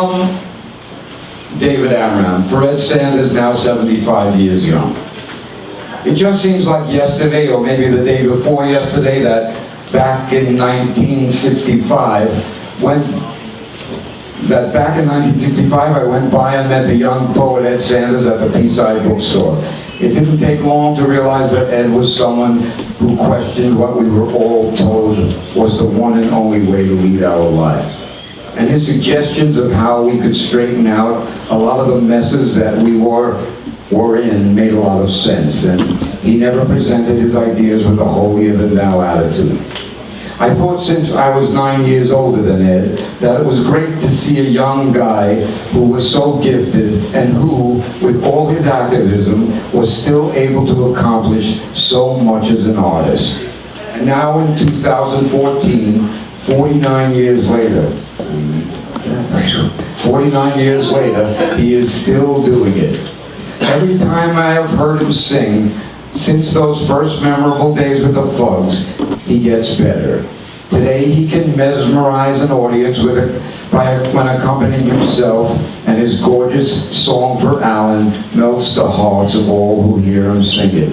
From David Amram, for Ed Sanders, now 75 years young. It just seems like yesterday, or maybe the day before yesterday, that back in 1965, I went by and met the young poet Ed Sanders at the Peaside bookstore. It didn't take long to realize that Ed was someone who questioned what we were all told was the one and only way to lead our lives. And his suggestions of how we could straighten out a lot of the messes that we were in made a lot of sense. And he never presented his ideas with a holier-than-thou attitude. I thought since I was 9 years older than Ed, that it was great to see a young guy who was so gifted and who, with all his activism, was still able to accomplish so much as an artist. And now in 2014, 49 years later, he is still doing it. Every time I have heard him sing, since those first memorable days with the Fugs, he gets better. Today he can mesmerize an audience when accompanying himself, and his gorgeous song for Alan melts the hearts of all who hear him sing it.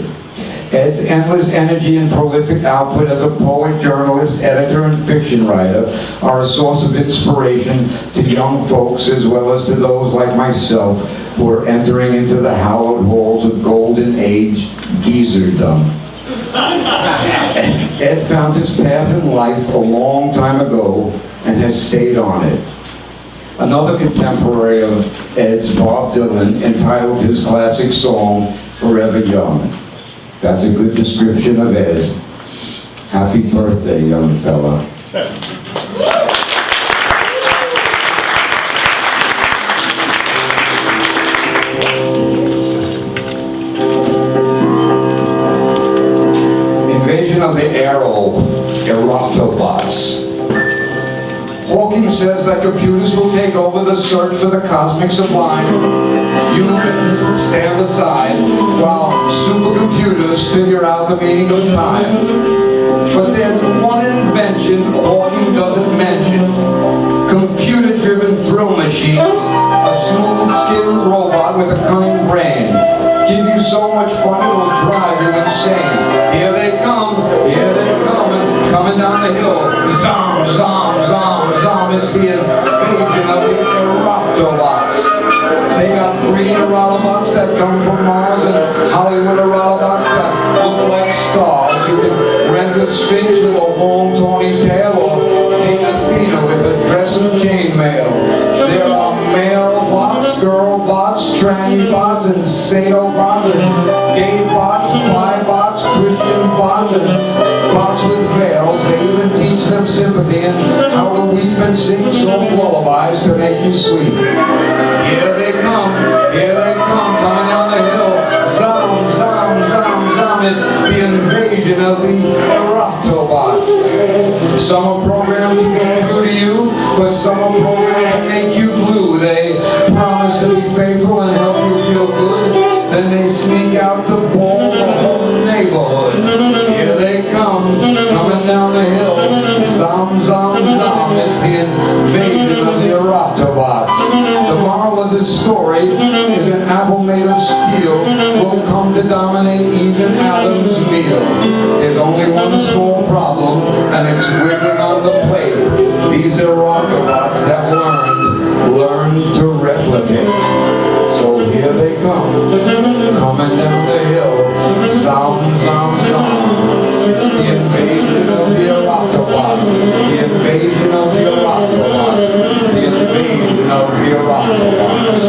Ed's endless energy and prolific output as a poet, journalist, editor, and fiction writer are a source of inspiration to young folks as well as to those like myself who are entering into the hallowed halls of golden age geezerdom. Ed found his path in life a long time ago and has stayed on it. Another contemporary of Ed's, Bob Dylan, entitled his classic song, Forever Young. That's a good description of Ed. Happy birthday, young fella. Invasion of the Erotobots. Hawking says that computers will take over the search for the cosmic sublime. Humans stand aside while supercomputers figure out the meaning of time. But there's one invention Hawking doesn't mention. Computer-driven thrill machines, a smooth-skinned robot with a cunning brain. Give you so much fun it will drive you insane. Here they come, and coming down the hill. Zom, zom, zom, zom. It's the invasion of the Erotobots. They got green Erotobots that come from Mars and Hollywood Erotobots that look like stars. You can rent a Sphinx with a long tawny tail or paint Athena with a dress of chainmail. There are male bots, girl bots, tranny bots, and sado bots, and gay bots, bi bots, Christian bots, and bots with veils. They even teach them sympathy and how to weep and sing soft lullabies to make you sleep. Here they come, coming down the hill. Zom, zom, zom, zom. It's the invasion of the Erotobots. Some are programmed to be true to you, but some are programmed to make you blue. They promise to be faithful and help you feel good. Then they sneak out to ball the whole neighborhood. Here they come, coming down the hill. Zom, zom, zom. It's the invasion of the Erotobots. The moral of this story is an apple made of steel will come to dominate even Adam's meal. There's only one small problem, and it's wiggling on the plate. These Erotobots have learned to replicate. So here they come, coming down the hill. Zom, zom, zom. It's the invasion of the Erotobots. The invasion of the Erotobots. The invasion of the Erotobots.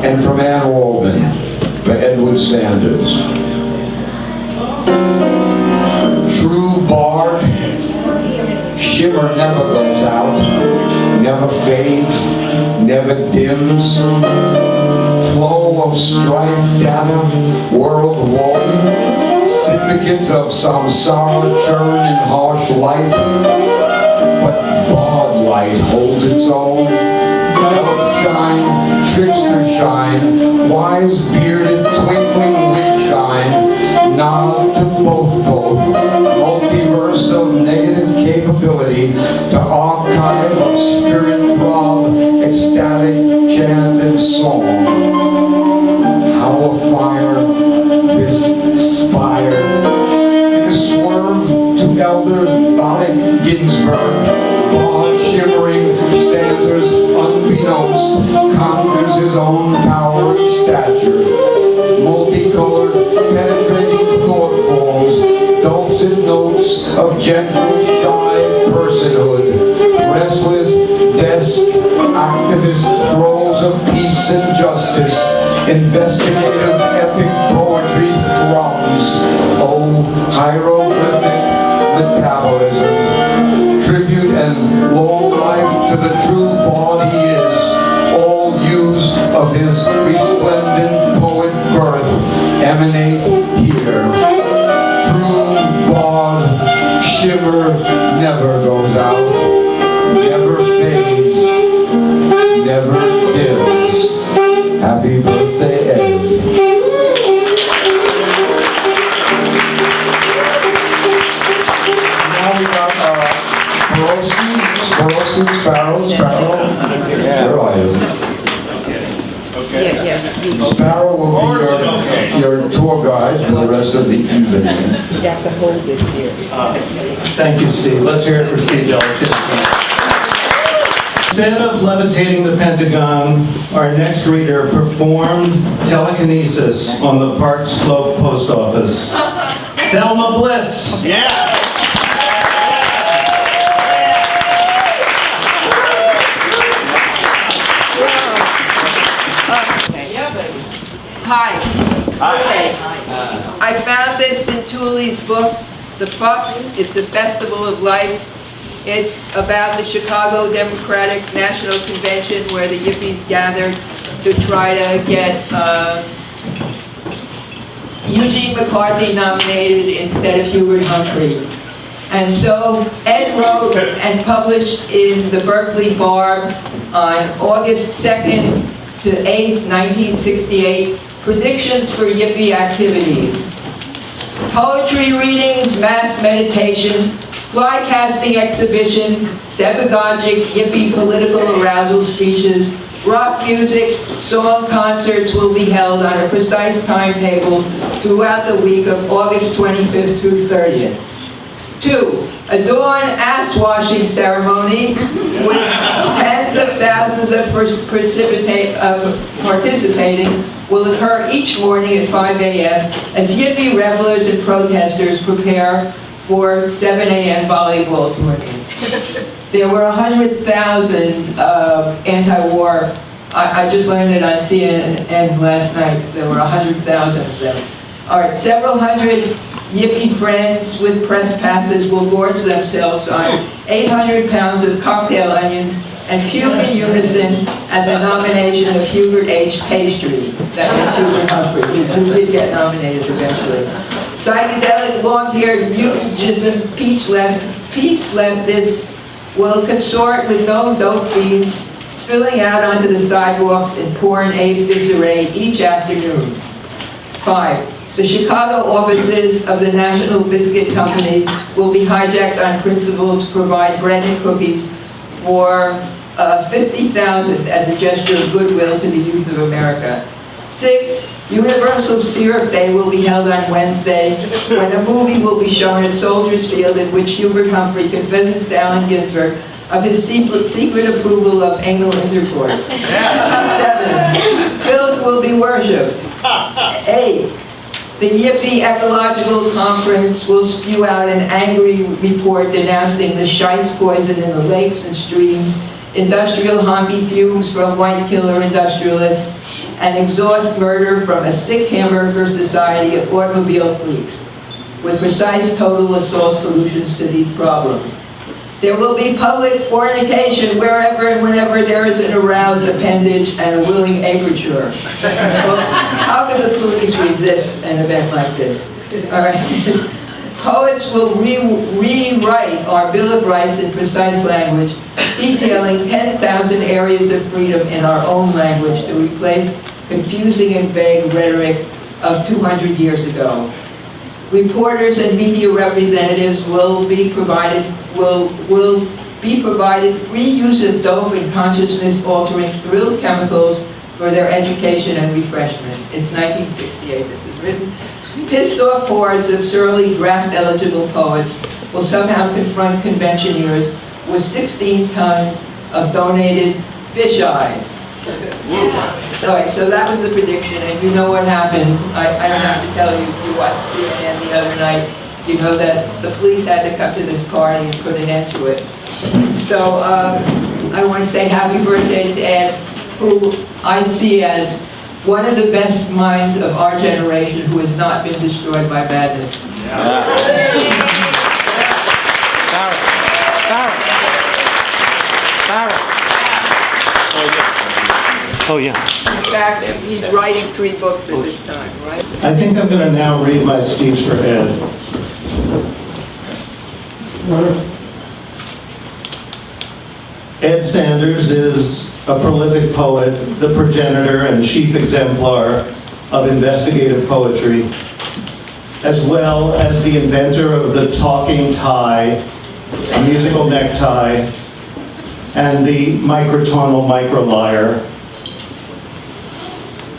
And from Iam Waldman, for Edward Sanders. True bard, shimmer never goes out, never fades, never dims. Flow of strife, data, world war, syndicates of samsara churn in harsh light. But bard light holds its own. Elf shine, trickster shine, wise bearded twinkle of gentle, shy personhood, restless desk activist throes of peace and justice, investigative epic poetry thrums, oh, hieroglyphic metabolism, tribute and long life to the true bard he is, all used of his resplendent poet birth emanate here. True bard shimmer never goes out, never fades, never dims. Happy birthday, Ed. Now we got Sparrow. Where are you? Yeah. Sparrow will be your tour guide for the rest of the evening. You have to hold it here. Thank you, Steve. Let's hear it for Steve Dalachinsky. Instead of levitating the Pentagon, our next reader performed telekinesis on the Park Slope Post Office. Thelma Blitz. Yeah. Hi. Hi. Okay. I found this in Tooley's book, The Fucks. It's a festival of life. It's about the Chicago Democratic National Convention where the Yippies gathered to try to get Eugene McCarthy nominated instead of Hubert Humphrey. And so Ed wrote and published in the Berkeley Barb on August 2nd to 8th, 1968, predictions for Yippie activities. Poetry readings, mass meditation, fly casting exhibition, demagogic Yippie political arousal speeches, rock music, song concerts will be held on a precise timetable throughout the week of August 25th through 30th. 2. A dawn ass-washing ceremony with tens of thousands of participating will occur each morning at 5 a.m. as Yippie revelers and protesters prepare for 7 a.m. volleyball tournaments. There were 100,000 anti-war, I just learned it on CNN last night, there were 100,000 of them. All right, several hundred Yippie friends with press passes will gorge themselves on 800 pounds of cocktail onions and puke in unison at the nomination of Hubert H. Pastry. That was Hubert Humphrey, who did get nominated eventually. Psychedelic, long-haired mutism, peace leftists will consort with no dope fiends, spilling out onto the sidewalks in poor and ape disarray each afternoon. 5. The Chicago offices of the National Biscuit Company will be hijacked on principle to provide bread and cookies for 50,000 as a gesture of goodwill to the youth of America. 6. Universal Syrup Day will be held on Wednesday, when a movie will be shown at Soldiers Field in which Hubert Humphrey confesses to Allen Ginsberg of his secret approval of anal intercourse. 7. Filth will be worshipped. 8. The Yippie Ecological Conference will spew out an angry report denouncing the shice poison in the lakes and streams, industrial honky fumes from white killer industrialists, and exhaust murder from a sick hamburger society of automobile freaks, with precise total assault solutions to these problems. There will be public fornication wherever and whenever there is an aroused appendage and a willing aperture. Well, how can the police resist an event like this? All right. Poets will rewrite our Bill of Rights in precise language, detailing 10,000 areas of freedom in our own language to replace confusing and vague rhetoric of 200 years ago. Reporters and media representatives will be provided free use of dope and consciousness-altering thrill chemicals for their education and refreshment. It's 1968, this is written. Pissed-off hordes of surly draft-eligible poets will somehow confront conventioneers with 16 tons of donated fish eyes. All right, so that was the prediction, and you know what happened. I don't have to tell you if you watched CNN the other night. you know, that the police had to come to this party and put an end to it. So I want to say happy birthday to Ed, who I see as one of the best minds of our generation who has not been destroyed by madness. Oh yeah. In fact, he's writing 3 books at this time, right? I think I'm going to now read my speech for Ed. Ed Sanders is a prolific poet, the progenitor and chief exemplar of investigative poetry, as well as the inventor of the talking tie, a musical necktie, and the microtonal microlyre.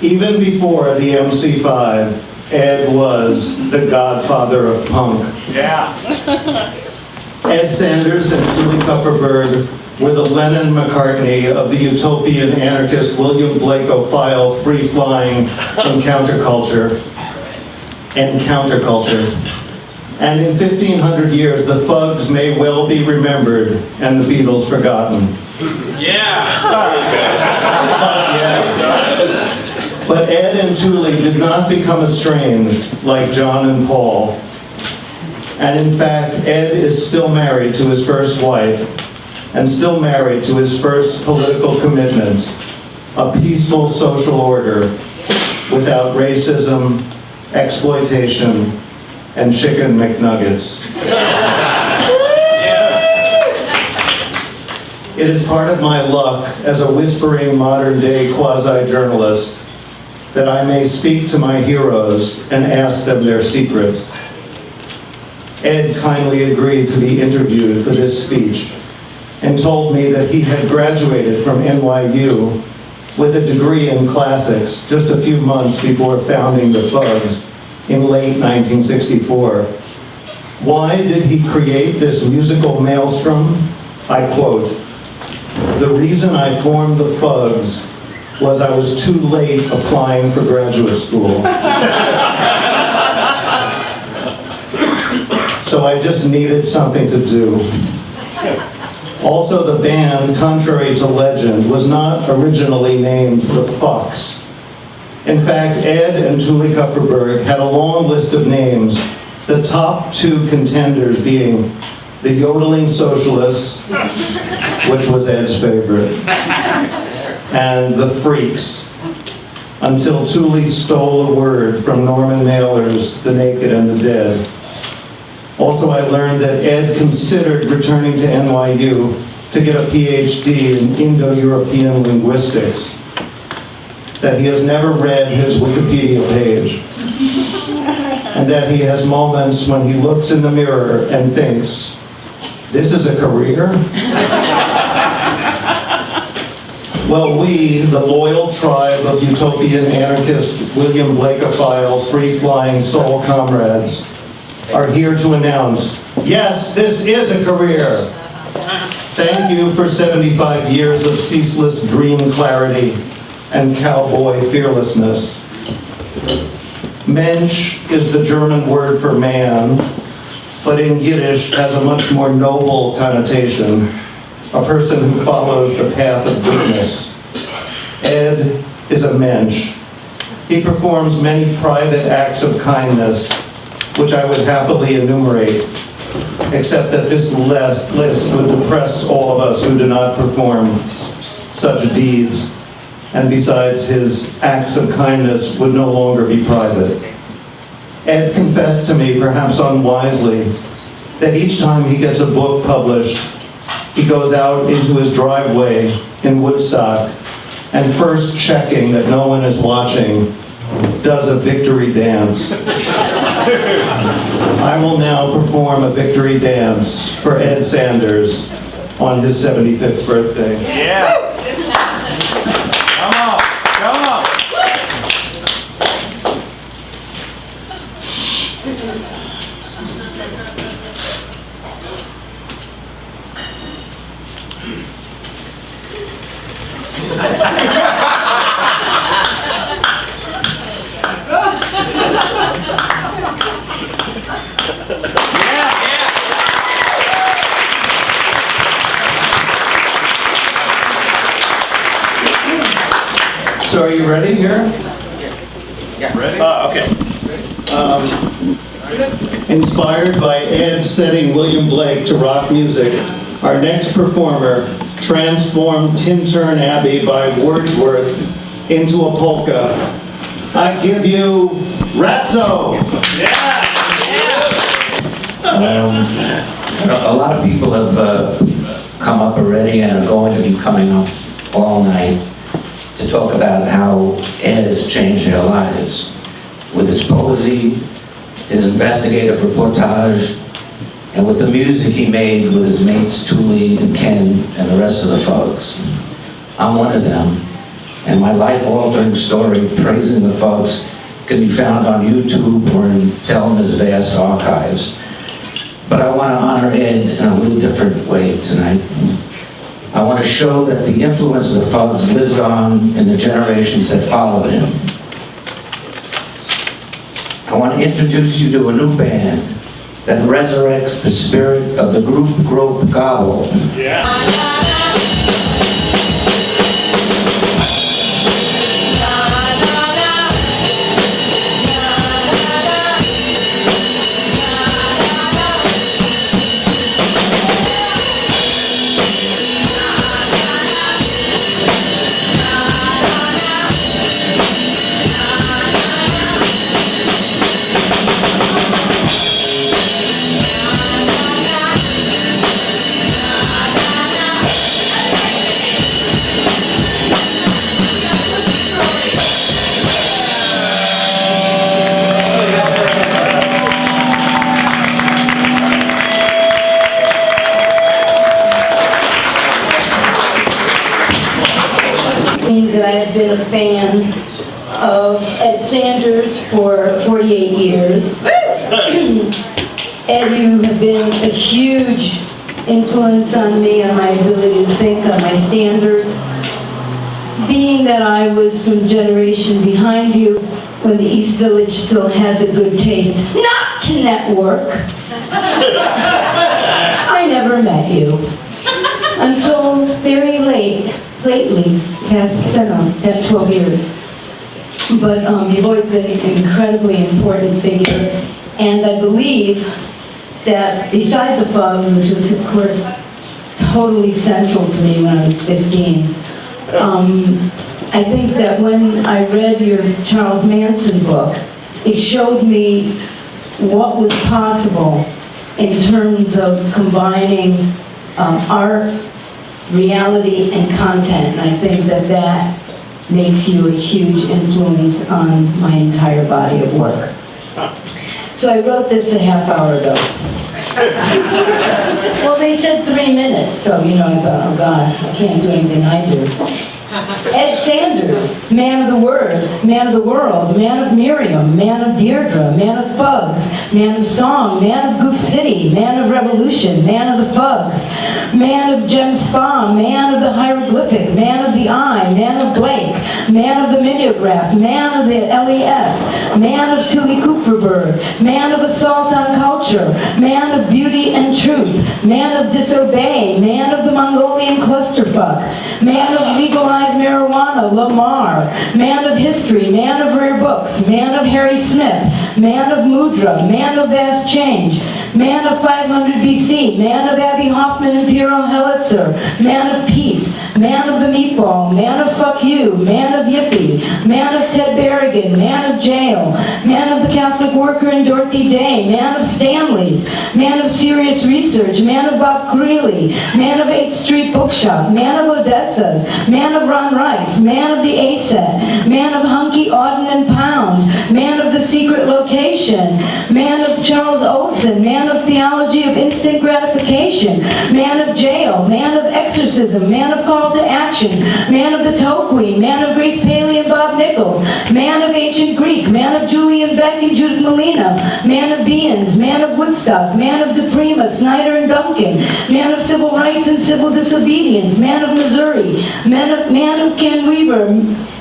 Even before the MC5, Ed was the godfather of punk. Yeah. Ed Sanders and Julie Kupferberg were the Lennon-McCartney of the utopian anarchist William Blake-O-File free-flying in counterculture. And in 1,500 years, the Fugs may well be remembered and the Beatles forgotten. Yeah. But Ed and Julie did not become estranged like John and Paul. And in fact, Ed is still married to his first wife and still married to his first political commitment, a peaceful social order without racism, exploitation, and chicken McNuggets. It is part of my luck as a whispering modern-day quasi-journalist that I may speak to my heroes and ask them their secrets. Ed kindly agreed to be interviewed for this speech and told me that he had graduated from NYU with a degree in classics just a few months before founding the Fugs in late 1964. Why did he create this musical maelstrom? I quote, "The reason I formed the Fugs was I was too late applying for graduate school. So I just needed something to do." Also, the band, contrary to legend, was not originally named the Fucks. In fact, Ed and Julie Kupferberg had a long list of names, the top 2 contenders being the Yodeling Socialists, which was Ed's favorite, and the Freaks, until Julie stole a word from Norman Mailer's The Naked and the Dead. Also, I learned that Ed considered returning to NYU to get a PhD in Indo-European linguistics, that he has never read his Wikipedia page, and that he has moments when he looks in the mirror and thinks, "This is a career?" Well, we, the loyal tribe of utopian anarchist William Blake-O-File free-flying soul comrades, are here to announce, yes, this is a career. Thank you for 75 years of ceaseless dream clarity and cowboy fearlessness. Mensch is the German word for man, but in Yiddish has a much more noble connotation, a person who follows the path of goodness. Ed is a mensch. He performs many private acts of kindness, which I would happily enumerate, except that this list would depress all of us who do not perform such deeds, and besides, his acts of kindness would no longer be private. Ed confessed to me, perhaps unwisely, that each time he gets a book published, he goes out into his driveway in Woodstock and first checking that no one is watching, does a victory dance. I will now perform a victory dance for Ed Sanders on his 75th birthday. Yeah. Come on. Come on. Inspired by Ed setting William Blake to rock music, our next performer transformed Tintern Abbey by Wordsworth into a polka. I give you Ratso! A lot of people have come up already and are going to be coming up all night to talk about how Ed has changed their lives with his poesy, his investigative reportage, and with the music he made with his mates Thule and Ken and the rest of the Fugs. I'm one of them, and my life-altering story praising the Fugs can be found on YouTube or in Thelma's vast archives. But I want to honor Ed in a little different way tonight. I want to show that the influence of the Fugs lives on in the generations that followed him. I want to introduce you to a new band that resurrects the spirit of the group Grope Gobble. Means that I have been a fan of Ed Sanders for 48 years. Ed, you have been a huge influence on me, on my ability to think, on my standards. Being that I was from the generation behind you, when the East Village still had the good taste not to network, I never met you until very lately, past, I don't know, 10, 12 years. But you've always been an incredibly important figure, and I believe that beside the Fugs, which was of course totally central to me when I was 15, I think that when I read your Charles Manson book, it showed me what was possible in terms of combining art, reality, and content. And I think that that makes you a huge influence on my entire body of work. So I wrote this a half hour ago. Well, they said 3 minutes, so, you know, I thought, oh God, I can't do anything I do. Ed Sanders, man of the word, man of the world, man of Miriam, man of Deirdre, man of Fugs, man of song, man of Goof City, man of revolution, man of the Fugs, man of Gem Spa, man of the hieroglyphic, man of the eye, man of Blake, man of the mimeograph, man of the LES, man of Tuli Kupferberg, man of assault on culture, man of beauty and truth, man of disobey, man of the Mongolian clusterfuck, man of legalized marijuana, Lamar, man of history, man of rare books, man of Harry Smith, man of Mudra, man of vast change, man of 500 BC, man of Abby Hoffman and Piero Helitzer, man of peace, man of the meatball, man of fuck you, man of yippee, man of Ted Berrigan, man of jail, man of the Catholic worker and Dorothy Day, man of Stanley's, man of serious research, man of Bob Greeley, man of 8th Street Bookshop, man of Odessa's, man of Ron Rice, man of the ASET, man of Hunky, Auden, and Pound, man of the secret location, man of Charles Olson, man of theology of instant gratification, man of jail, man of exorcism, man of call to action, man of the Toe Queen, man of Grace Paley and Bob Nichols, man of ancient Greek, man of Julian Beck and Judith Malina, man of Beans, man of Woodstock, man of DePrima, Snyder and Duncan, man of civil rights and civil disobedience, man of Missouri, man of Ken Weaver,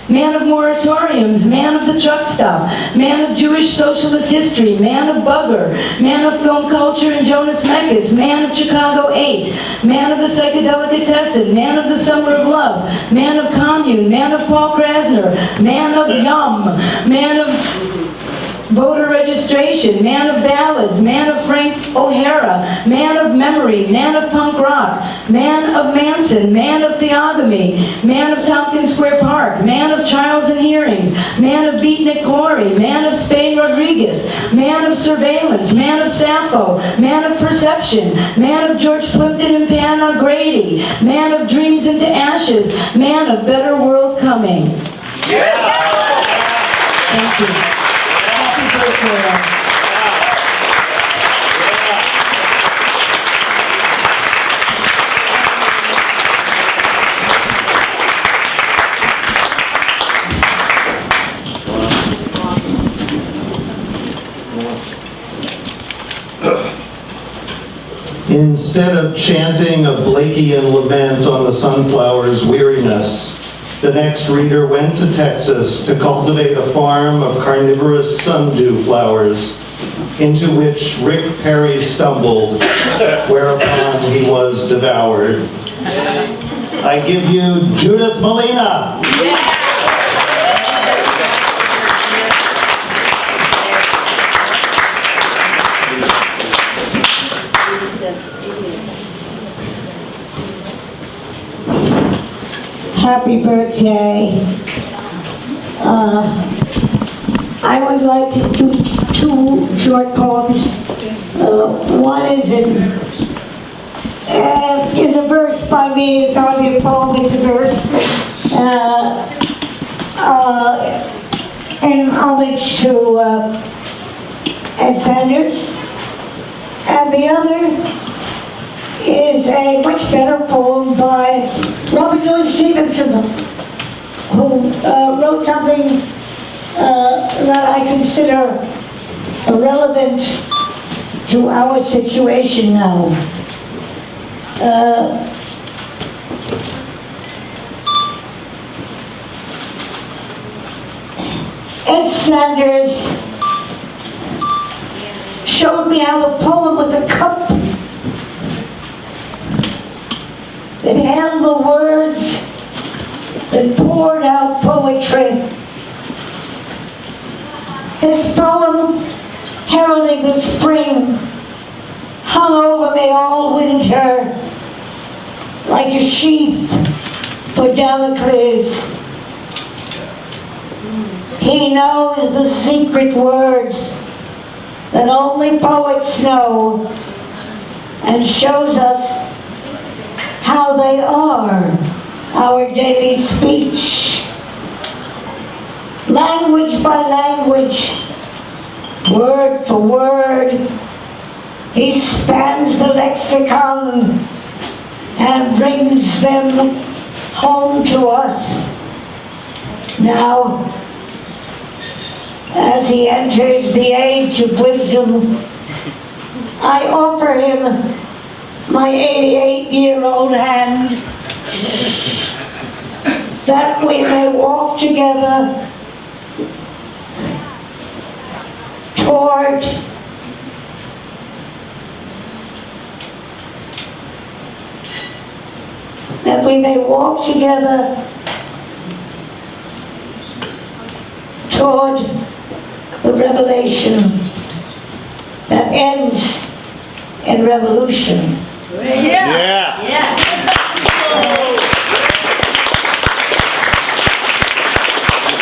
man of moratoriums, man of the truck stop, man of Jewish socialist history, man of Bugger, man of film culture and Jonas Mekas, man of Chicago 8, man of the Psychedelicatessen, man of the Summer of Love, man of Commune, man of Paul Krasner, man of Yum, man of voter registration, demonstration, man of ballads, man of Frank O'Hara, man of memory, man of punk rock, man of Manson, man of theogamy, man of Tompkins Square Park, man of trials and hearings, man of beatnik glory, man of Spain Rodriguez, man of surveillance, man of Sappho, man of perception, man of George Plimpton and Pan O'Grady, man of dreams into ashes, man of better world coming. Thank you. Happy birthday. Instead of chanting a Blakean lament on the sunflower's weariness, the next reader went to Texas to cultivate a farm of carnivorous sundew flowers, into which Rick Perry stumbled, whereupon he was devoured. I give you Judith Malina. Happy birthday. I would like to do two short poems. One is a verse by me. It's hardly a poem, it's a verse. In homage to Ed Sanders. And the other is a much better poem by Robert Louis Stevenson, who wrote something that I consider relevant to our situation now. Ed Sanders showed me how a poem was a cup that held the words that poured out poetry. His poem, heralding the spring, hung over me all winter like a sheath for Damocles. He knows the secret words that only poets know and shows us how they are our daily speech. Language by language, word for word, he spans the lexicon and brings them home to us. Now, as he enters the age of wisdom, I offer him my 88-year-old hand, that we may walk together toward the revelation that ends in revolution.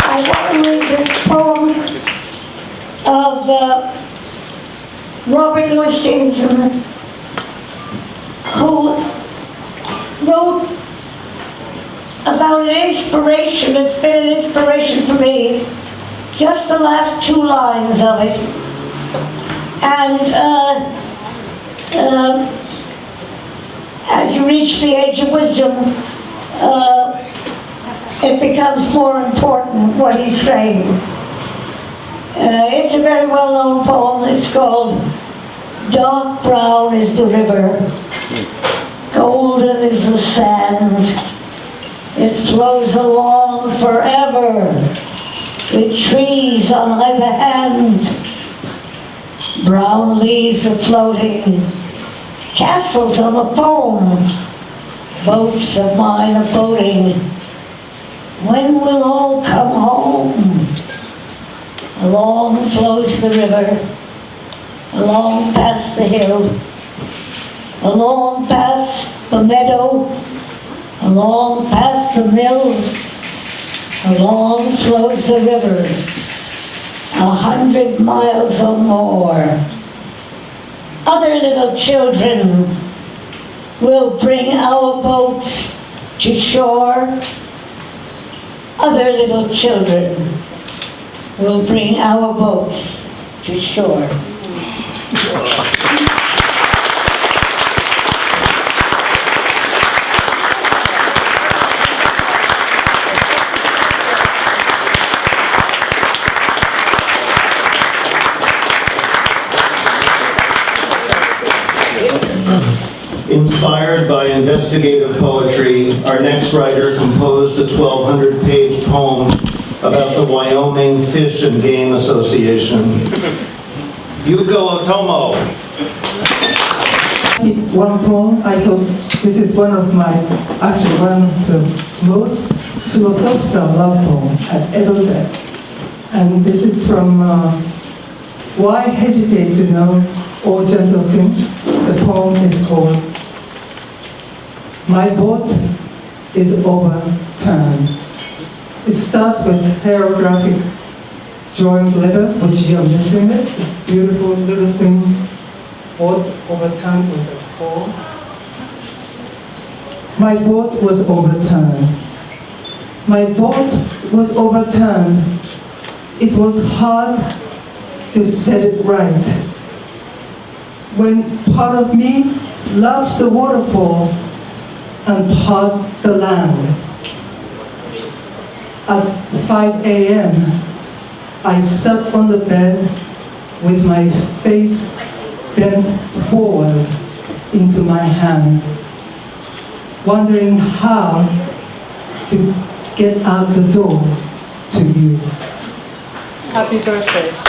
I want to read this poem of Robert Louis Stevenson, who wrote about an inspiration that's been an inspiration for me. Just the last two lines of it. And as you reach the age of wisdom, it becomes more important what he's saying. It's a very well-known poem. It's called "Dark Brown is the River, Golden is the Sand. It flows along forever, with trees on either hand. Brown leaves are floating, castles on the foam, boats of mine are boating. When will all come home? Along flows the river, along past the hill, along past the meadow, along past the mill, along flows the river, 100 miles or more. Other little children will bring our boats to shore. Other little children will bring our boats to shore. Inspired by investigative poetry, our next writer composed a 1,200-page poem about the Wyoming Fish and Game Association. Yuko Otomo. One poem, I thought this is one of the most philosophical love poems I've ever read. And this is from Why Hesitate to Know All Gentle Things? The poem is called My Boat is Overturned. It starts with hieroglyphic drawing letter, which you're missing it. It's a beautiful little thing, boat overturned with a pole. My boat was overturned. My boat was overturned. It was hard to set it right. When part of me loved the waterfall and part the land. At 5 a.m., I sat on the bed with my face bent forward into my hands, wondering how to get out the door to you. Happy birthday.